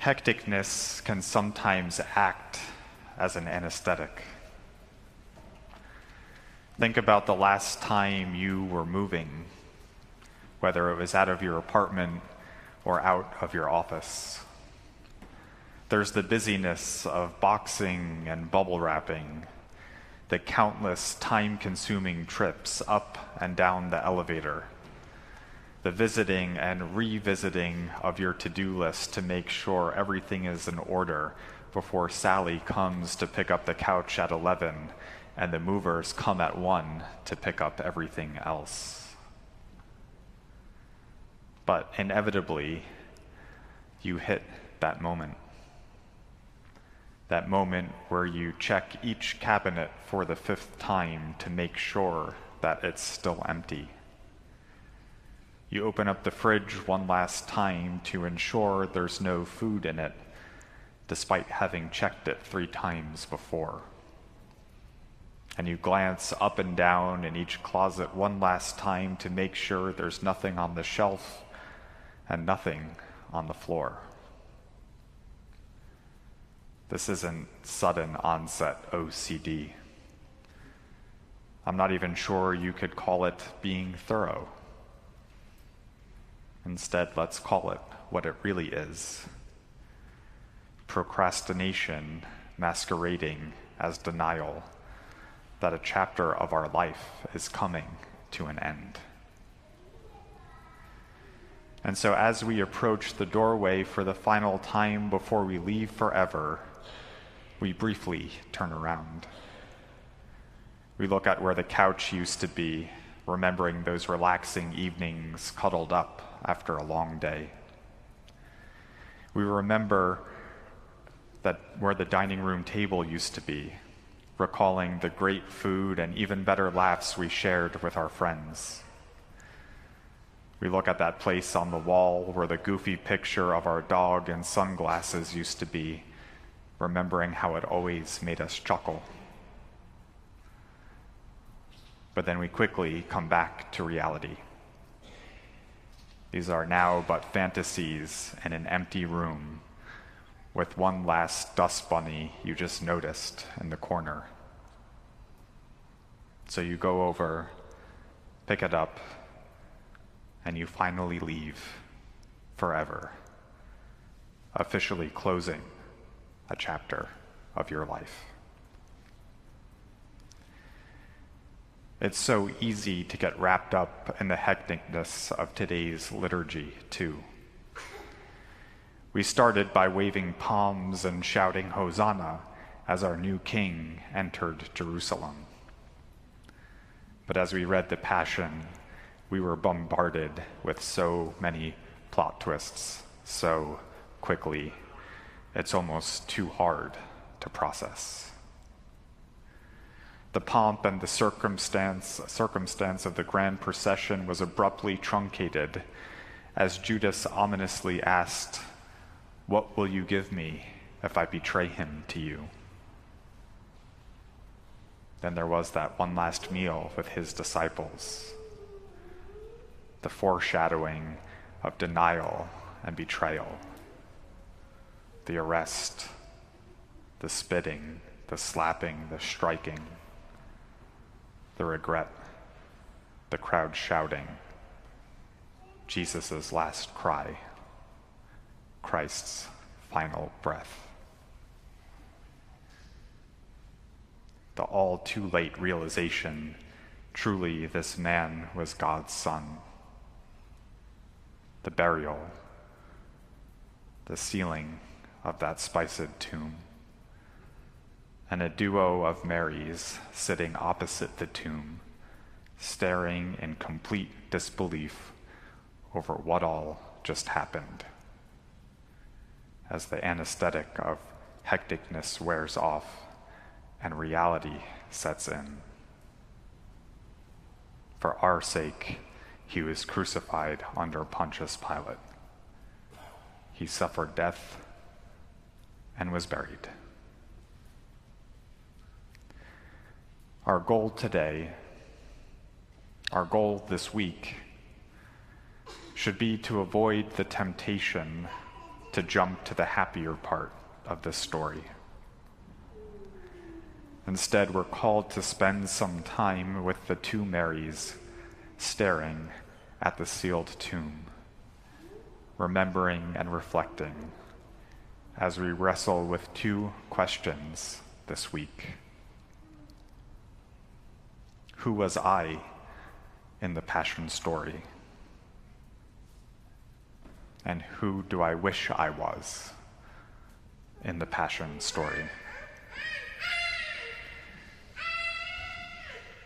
Hecticness can sometimes act as an anesthetic. Think about the last time you were moving, whether it was out of your apartment or out of your office. There's the busyness of boxing and bubble wrapping, the countless time-consuming trips up and down the elevator, the visiting and revisiting of your to-do list to make sure everything is in order before Sally comes to pick up the couch at 11 and the movers come at 1 to pick up everything else. But inevitably, you hit that moment. That moment where you check each cabinet for the 5th time to make sure that it's still empty. You open up the fridge one last time to ensure there's no food in it, despite having checked it 3 times before. And you glance up and down in each closet one last time to make sure there's nothing on the shelf and nothing on the floor. This isn't sudden onset OCD. I'm not even sure you could call it being thorough. Instead, let's call it what it really is. Procrastination masquerading as denial that a chapter of our life is coming to an end. And so as we approach the doorway for the final time before we leave forever, we briefly turn around. We look at where the couch used to be, remembering those relaxing evenings cuddled up after a long day. We remember that where the dining room table used to be, recalling the great food and even better laughs we shared with our friends. We look at that place on the wall where the goofy picture of our dog in sunglasses used to be, remembering how it always made us chuckle. But then we quickly come back to reality. These are now but fantasies in an empty room with one last dust bunny you just noticed in the corner. So you go over, pick it up, and you finally leave forever, officially closing a chapter of your life. It's so easy to get wrapped up in the hecticness of today's liturgy, too. We started by waving palms and shouting Hosanna as our new king entered Jerusalem. But as we read the Passion, we were bombarded with so many plot twists so quickly, it's almost too hard to process. The pomp and the circumstance of the grand procession was abruptly truncated as Judas ominously asked, "What will you give me if I betray him to you?" Then there was that one last meal with his disciples, the foreshadowing of denial and betrayal, the arrest, the spitting, the slapping, the striking, the regret, the crowd shouting, Jesus' last cry, Christ's final breath. The all too late realization, truly this man was God's son. The burial, the sealing of that spiced tomb, and a duo of Marys sitting opposite the tomb, staring in complete disbelief over what all just happened. As the anesthetic of hecticness wears off and reality sets in. For our sake, he was crucified under Pontius Pilate. He suffered death and was buried. Our goal today, our goal this week, should be to avoid the temptation to to jump to the happier part of this story. Instead, we're called to spend some time with the two Marys staring at the sealed tomb, remembering and reflecting as we wrestle with two questions this week. Who was I in the Passion story? And who do I wish I was in the Passion story?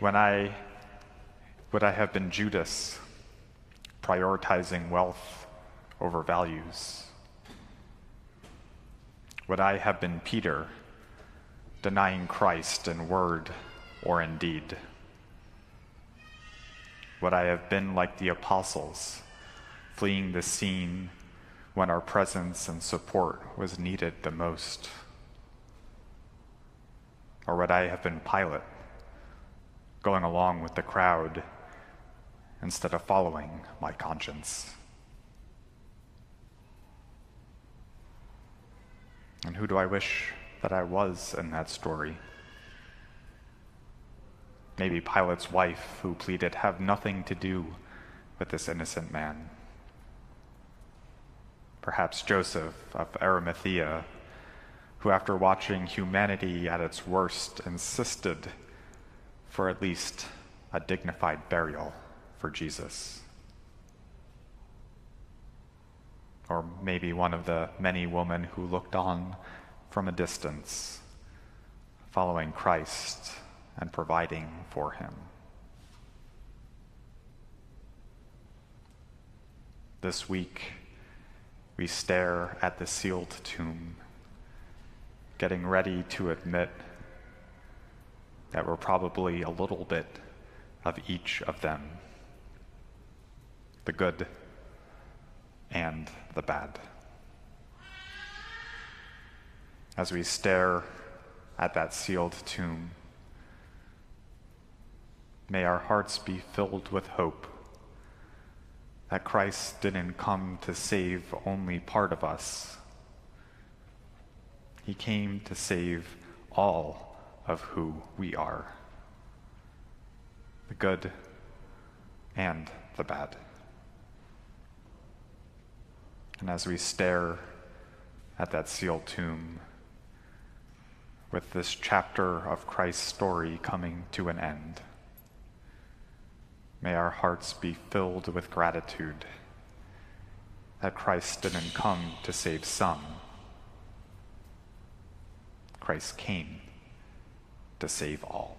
Would I have been Judas, prioritizing wealth over values? Would I have been Peter, denying Christ in word or in deed? Would I have been like the apostles, fleeing the scene when our presence and support was needed the most? Or would I have been Pilate, going along with the crowd instead of following my conscience? And who do I wish that I was in that story? Maybe Pilate's wife, who pleaded, "Have nothing to do with this innocent man." Perhaps Joseph of Arimathea, who after watching humanity at its worst insisted for at least a dignified burial for Jesus. Or maybe one of the many women who looked on from a distance, following Christ and providing for him. This week, we stare at the sealed tomb, getting ready to admit that we're probably a little bit of each of them, the good and the bad. As we stare at that sealed tomb, may our hearts be filled with hope that Christ didn't come to save only part of us. He came to save all of who we are, the good and the bad. And as we stare at that sealed tomb, with this chapter of Christ's story coming to an end, may our hearts be filled with gratitude that Christ didn't come to save some. Christ came to save all.